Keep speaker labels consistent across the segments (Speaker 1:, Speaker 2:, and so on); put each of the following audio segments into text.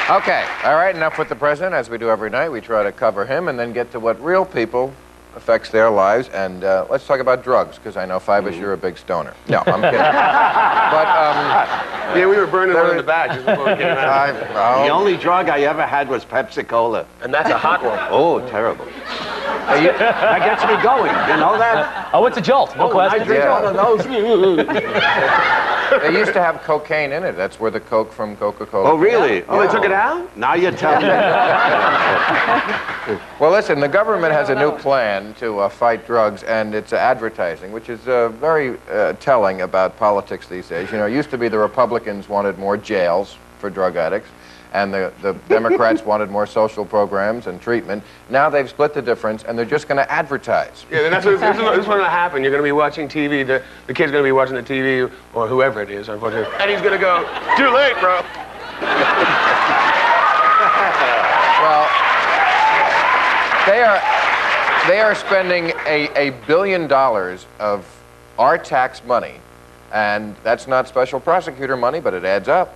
Speaker 1: Okay, all right, enough with the president. As we do every night, we try to cover him and then get to what real people affects their lives. And let's talk about drugs, because I know, Five-ish, you're a big stoner. No, I'm kidding. But,
Speaker 2: yeah, we were burning one in the back just before we came out.
Speaker 3: The only drug I ever had was Pepsi-Cola.
Speaker 2: And that's a hot one.
Speaker 3: Oh, terrible. That gets me going, you know that?
Speaker 4: Oh, it's a jolt, no question.
Speaker 3: I drink one of those.
Speaker 1: they used to have cocaine in it. That's where the Coke from Coca-Cola.
Speaker 3: Oh, really?
Speaker 1: Yeah.
Speaker 3: Oh, they took it out? Now you tell me.
Speaker 1: Well, listen, the government has a new plan to fight drugs, and it's advertising, which is very telling about politics these days. You know, it used to be the Republicans wanted more jails for drug addicts, and the Democrats wanted more social programs and treatment. Now they've split the difference, and they're just going to advertise.
Speaker 2: Yeah, and this is what's going to happen. You're going to be watching TV, the kid's going to be watching the TV, or whoever it is, unfortunately, and he's going to go, too late, bro.
Speaker 1: Well, they are spending $1 billion of our tax money, and that's not special prosecutor money, but it adds up.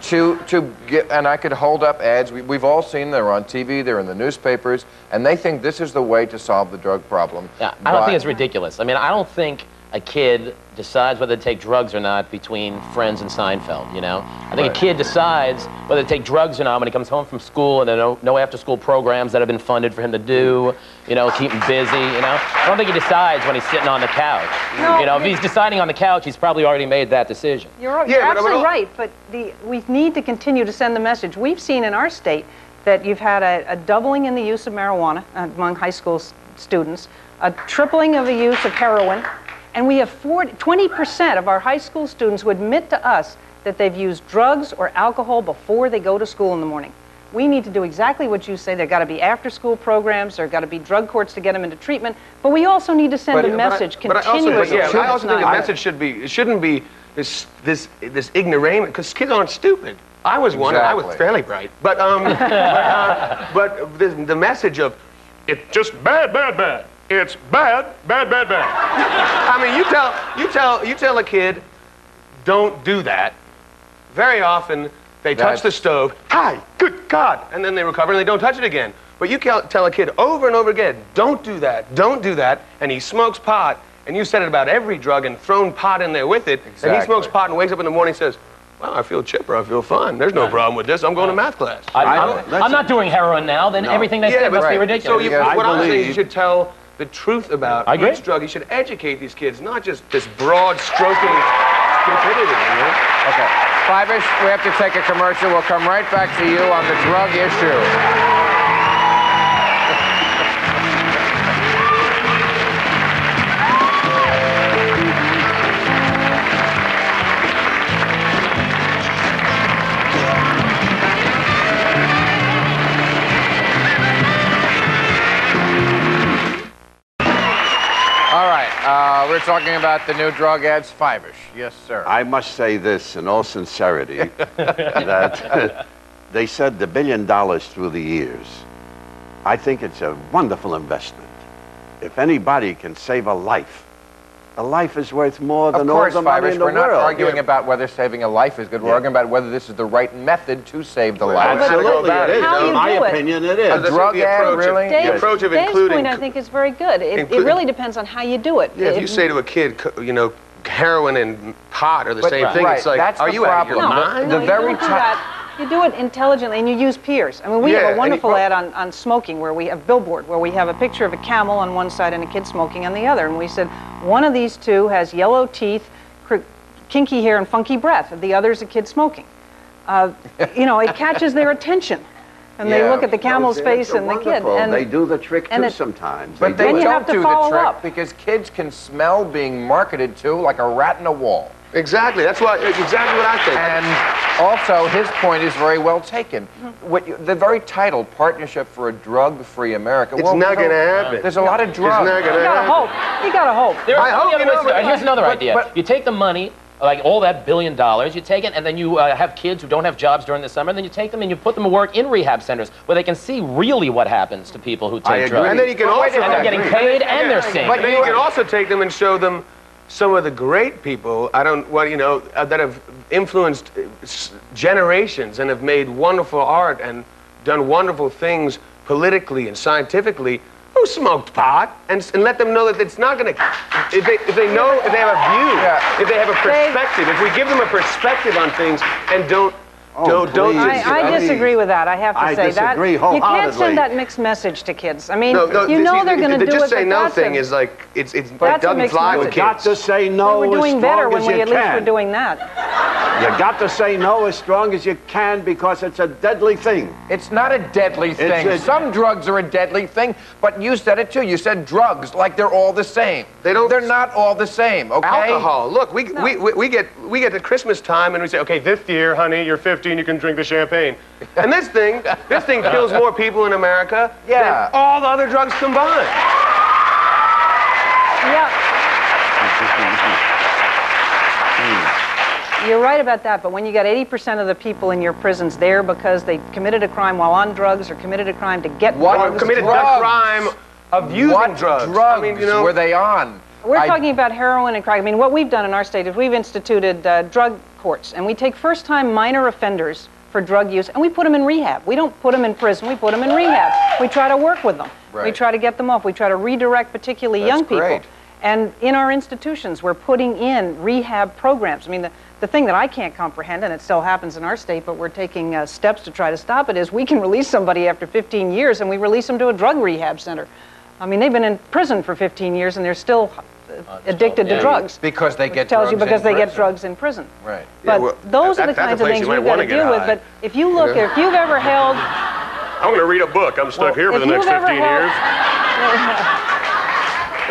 Speaker 1: To get, and I could hold up ads. We've all seen them. They're on TV, they're in the newspapers, and they think this is the way to solve the drug problem.
Speaker 4: Yeah, I don't think it's ridiculous. I mean, I don't think a kid decides whether to take drugs or not between Friends and Seinfeld, you know? I think a kid decides whether to take drugs or not when he comes home from school, and there are no after-school programs that have been funded for him to do, you know, keep him busy, you know? I don't think he decides when he's sitting on the couch. No, you know, if he's deciding on the couch, he's probably already made that decision.
Speaker 5: You're absolutely right, but we need to continue to send the message. We've seen in our state that you've had a doubling in the use of marijuana among high school students, a tripling of the use of heroin, and we have 20% of our high school students who admit to us that they've used drugs or alcohol before they go to school in the morning. We need to do exactly what you say. There got to be after-school programs. There got to be drug courts to get them into treatment. But we also need to send a message continuously.
Speaker 2: I also think the message should be, it shouldn't be this ignoramus, because kids aren't stupid. I was one, and I was fairly bright. But the message of, it's just bad, bad, bad. It's bad, bad, bad, bad. I mean, you tell a kid, don't do that. Very often, they touch the stove. Hi, good God, and then they recover and they don't touch it again. But you tell a kid over and over again, don't do that, don't do that, and he smokes pot, and you said it about every drug and thrown pot in there with it, and he smokes pot and wakes up in the morning and says, well, I feel chipper, I feel fine. There's no problem with this. I'm going to math class.
Speaker 4: I'm not doing heroin now, then everything they say must be ridiculous.
Speaker 2: So what I'm saying is you should tell the truth about each drug. You should educate these kids, not just this broad stroking stupidity, you know?
Speaker 1: Okay. Five-ish, we have to take a commercial. We'll come right back to you on the drug issue. We're talking about the new drug ads. Five-ish. Yes, sir.
Speaker 3: I must say this in all sincerity, that they said the $1 billion through the years. I think it's a wonderful investment. If anybody can save a life is worth more than all the money in the world.
Speaker 1: We're not arguing about whether saving a life is good. We're arguing about whether this is the right method to save the life.
Speaker 3: Absolutely, it is. In my opinion, it is.
Speaker 1: A drug ad, really?
Speaker 2: The approach of including...
Speaker 5: Dave's point, I think, is very good. It really depends on how you do it.
Speaker 2: Yeah, if you say to a kid, you know, heroin and pot are the same thing, it's like, are you out of your mind?
Speaker 5: No, you don't do that. You do it intelligently, and you use peers. I mean, we have a wonderful ad on smoking where we have billboard, where we have a picture of a camel on one side and a kid smoking on the other. And we said, one of these two has yellow teeth, kinky hair, and funky breath. The other's a kid smoking. You know, it catches their attention. And they look at the camel's face and the kid.
Speaker 3: And they do the trick, too, sometimes.
Speaker 1: But they don't do the trick because kids can smell being marketed to like a rat in a wall.
Speaker 2: Exactly. That's exactly what I think.
Speaker 1: And also, his point is very well taken. The very title, Partnership for a Drug-Free America.
Speaker 2: It's not going to happen.
Speaker 1: There's a lot of drugs.
Speaker 2: It's not going to happen.
Speaker 5: You got to hope.
Speaker 4: Here's another idea. You take the money, like all that $1 billion, you take it, and then you have kids who don't have jobs during the summer, and then you take them and you put them to work in rehab centers where they can see really what happens to people who take drugs.
Speaker 2: And then you can also...
Speaker 4: And they're getting paid and they're seeing.
Speaker 2: But then you can also take them and show them some of the great people, that have influenced generations and have made wonderful art and done wonderful things politically and scientifically, who smoked pot, and let them know that it's not going to, if they have a view, if they have a perspective, if we give them a perspective on things and don't.
Speaker 5: I disagree with that. I have to say that
Speaker 3: disagree
Speaker 5: you can't
Speaker 3: wholeheartedly.
Speaker 5: send that mixed message to kids. I mean, they're going to do it.
Speaker 2: Just say no thing is like it doesn't fly with kids.
Speaker 3: You got to say no
Speaker 5: we're doing
Speaker 3: as
Speaker 5: better
Speaker 3: strong
Speaker 5: when
Speaker 3: as
Speaker 5: we
Speaker 3: you
Speaker 5: at least were
Speaker 3: can.
Speaker 5: doing that.
Speaker 3: You got to say no as strong as you can because it's a deadly thing.
Speaker 1: It's not a deadly thing. Some drugs are a deadly thing, but you said it too. You said drugs like they're all the same. They're not all the same, okay?
Speaker 2: Alcohol. Look, we get to Christmas time and we say, okay, this year, honey, you're 15, you can drink the champagne. And this thing kills more people in America than all the other drugs combined.
Speaker 5: Yeah. You're right about that, but when you got 80% of the people in your prisons there because they committed a crime while on drugs or committed a crime to get drugs.
Speaker 2: Or committed the crime of using drugs.
Speaker 1: What drugs were they on?
Speaker 5: We're talking about heroin and crack. I mean, what we've done in our state is we've instituted drug courts, and we take first-time minor offenders for drug use, and we put them in rehab. We don't put them in prison, we put them in rehab. We try to work with them.
Speaker 1: Right.
Speaker 5: We try to get them off. We try to redirect particularly young people.
Speaker 1: Great.
Speaker 5: And in our institutions, we're putting in rehab programs. I mean, the thing that I can't comprehend, and it still happens in our state, but we're taking steps to try to stop it, is we can release somebody after 15 years and we release them to a drug rehab center. I mean, they've been in prison for 15 years and they're still addicted to drugs.
Speaker 1: Because they get
Speaker 5: tells
Speaker 1: drugs
Speaker 5: you because
Speaker 1: in
Speaker 5: they get
Speaker 1: prison.
Speaker 5: drugs in prison.
Speaker 1: Right.
Speaker 5: But those are the kinds of things we've got to deal with. But if you look, if you've ever held...
Speaker 2: I'm going to read a book. I'm stuck here for the next 15 years.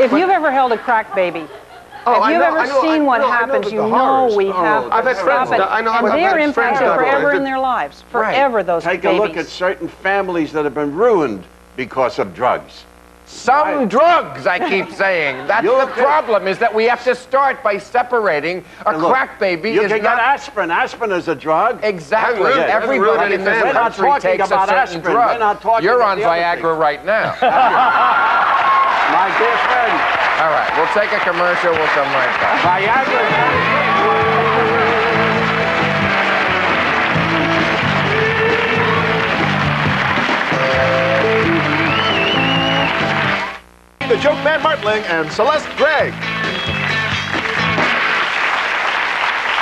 Speaker 5: If you've ever held a crack baby, if you've ever seen what happens, you know we have
Speaker 2: I've
Speaker 5: to
Speaker 2: had friends
Speaker 5: stop it.
Speaker 2: die.
Speaker 5: And they're impacted forever in their lives. Forever, those babies.
Speaker 3: Take a look at certain families that have been ruined because of drugs.
Speaker 1: Some drugs, I keep saying. That's the problem, is that we have to start by separating a crack baby.
Speaker 3: You can get aspirin. Aspirin is a drug.
Speaker 1: Exactly. Everybody in this country takes a certain drug. You're on Viagra right now.
Speaker 3: My dear friend.
Speaker 1: All right, we'll take a commercial. We'll come right back.
Speaker 3: Viagra.
Speaker 6: The Joke Man Martling and Celeste Gregg.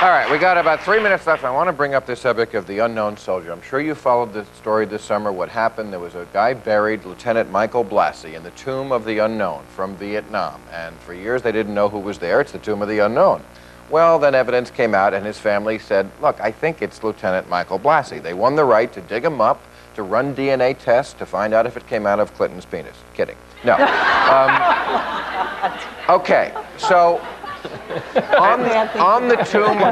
Speaker 1: All right, we got about 3 minutes left. I want to bring up the subject of the unknown soldier. I'm sure you followed the story this summer. What happened, there was a guy buried, Lieutenant Michael Blassie, in the tomb of the unknown from Vietnam. And for years, they didn't know who was there. It's the tomb of the unknown. Well, then evidence came out, and his family said, look, I think it's Lieutenant Michael Blassie. They won the right to dig him up, to run DNA tests, to find out if it came out of Clinton's penis. Kidding. No. Okay, so on the tomb,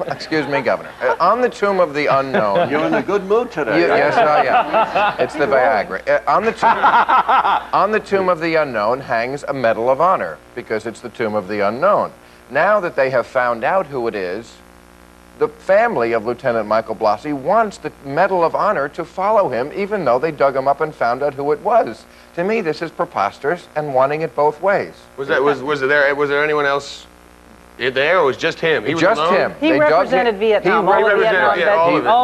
Speaker 1: excuse me, Governor, on the tomb of the unknown.
Speaker 3: You're in a good mood today.
Speaker 1: Yes, I am. It's the Viagra. On the tomb of the unknown hangs a Medal of Honor, because it's the tomb of the unknown. Now that they have found out who it is, the family of Lieutenant Michael Blassie wants the Medal of Honor to follow him, even though they dug him up and found out who it was. To me, this is preposterous and wanting it both ways.
Speaker 2: Was there anyone else there, or was just him? He was
Speaker 1: just
Speaker 2: alone?
Speaker 1: him.
Speaker 5: He represented Vietnam.
Speaker 2: All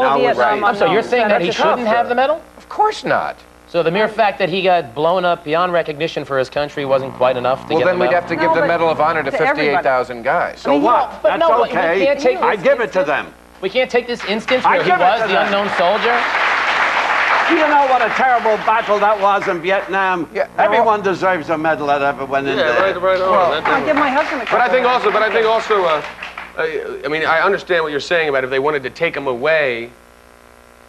Speaker 2: of Vietnam.
Speaker 4: So you're saying that he shouldn't have the medal?
Speaker 1: Of course not.
Speaker 4: So the mere fact that he got blown up beyond recognition for his country wasn't quite enough to get the medal?
Speaker 1: Well, then we'd have to give the Medal of Honor to 58,000 guys.
Speaker 3: So what? That's okay. I give it to them.
Speaker 4: We can't take this instance where he was the unknown soldier?
Speaker 3: Do you know what a terrible battle that was in Vietnam?
Speaker 1: Yeah,
Speaker 3: Everyone deserves a medal that ever went in there.
Speaker 2: Right on.
Speaker 5: I'll give my husband a couple.
Speaker 2: But I think also, I mean, I understand what you're saying about if they wanted to take him away,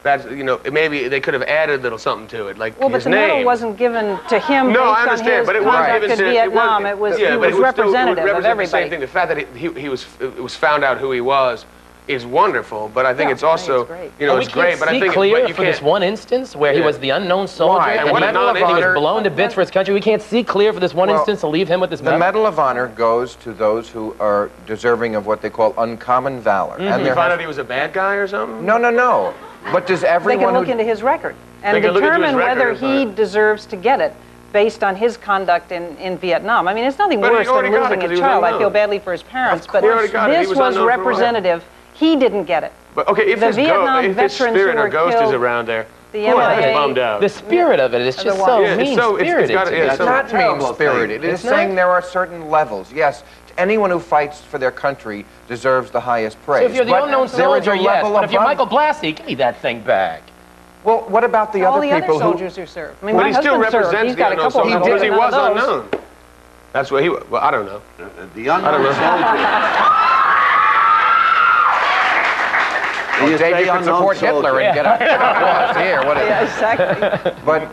Speaker 2: that's, maybe they could have added a little something to it, like
Speaker 5: but
Speaker 2: his
Speaker 5: the
Speaker 2: name.
Speaker 5: medal wasn't given to him
Speaker 2: No, I
Speaker 5: based on
Speaker 2: understand,
Speaker 5: his
Speaker 2: but it was
Speaker 5: conduct
Speaker 2: given
Speaker 5: in
Speaker 2: to
Speaker 5: Vietnam. He was representative of everybody.
Speaker 2: The same thing. The fact that it was found out who he was is wonderful, but I think it's also, it's great. But I think
Speaker 4: for this one instance where he was the unknown soldier and he was blown to bits for his country, we can't see clear for this one instance to leave him with this medal?
Speaker 1: The Medal of Honor goes to those who are deserving of what they call uncommon valor.
Speaker 2: And you find out he was a bad guy or something?
Speaker 1: No. But does everyone
Speaker 5: They can look into his record and determine whether he deserves to get it based on his conduct in Vietnam. I mean, it's nothing
Speaker 2: But he
Speaker 5: worse than
Speaker 2: already got it
Speaker 5: losing
Speaker 2: 'cause
Speaker 5: a
Speaker 2: he was
Speaker 5: child. I
Speaker 2: unknown.
Speaker 5: feel badly for his parents, but
Speaker 2: He already got it. He
Speaker 5: this
Speaker 2: was
Speaker 5: was
Speaker 2: unknown for a while.
Speaker 5: representative. He didn't get it.
Speaker 2: But okay, if
Speaker 5: The
Speaker 2: his,
Speaker 5: Vietnam
Speaker 2: if his
Speaker 5: veterans
Speaker 2: spirit
Speaker 5: who
Speaker 2: or
Speaker 5: were
Speaker 2: ghost is
Speaker 5: killed,
Speaker 2: around there,
Speaker 5: the
Speaker 2: boy, I'm
Speaker 5: MIA
Speaker 2: bummed out.
Speaker 4: The spirit of it is just
Speaker 5: The
Speaker 4: so
Speaker 5: wild.
Speaker 2: It's so-
Speaker 4: mean-spirited.
Speaker 2: it's got-
Speaker 4: to
Speaker 2: yeah,
Speaker 4: me.
Speaker 2: it's
Speaker 1: It's
Speaker 2: so-
Speaker 1: not
Speaker 3: terrible
Speaker 1: mean-spirited.
Speaker 3: thing.
Speaker 1: It is saying there are certain levels. Yes, anyone who fights for their country deserves the highest praise.
Speaker 4: So if you're the
Speaker 1: But
Speaker 4: unknown
Speaker 1: there is a
Speaker 4: soldier, yes.
Speaker 1: level
Speaker 4: But if you're
Speaker 1: above-
Speaker 4: Michael Blassie, give me that thing back.
Speaker 1: Well, what about the
Speaker 5: all
Speaker 1: other
Speaker 5: the other
Speaker 1: people who...
Speaker 5: soldiers who served. I mean,
Speaker 2: But
Speaker 5: my
Speaker 2: he still
Speaker 5: husband served.
Speaker 2: represents
Speaker 5: He's
Speaker 2: the
Speaker 5: got a
Speaker 2: unknown
Speaker 5: couple of
Speaker 2: soldier
Speaker 5: medals,
Speaker 2: because he
Speaker 5: but
Speaker 2: was
Speaker 5: none of those.
Speaker 2: unknown. That's what he was. Well, I don't know.
Speaker 3: The unknown soldier.
Speaker 1: Well, Dave, you can support Hitler and get out here. What
Speaker 5: Yeah, exactly.
Speaker 1: But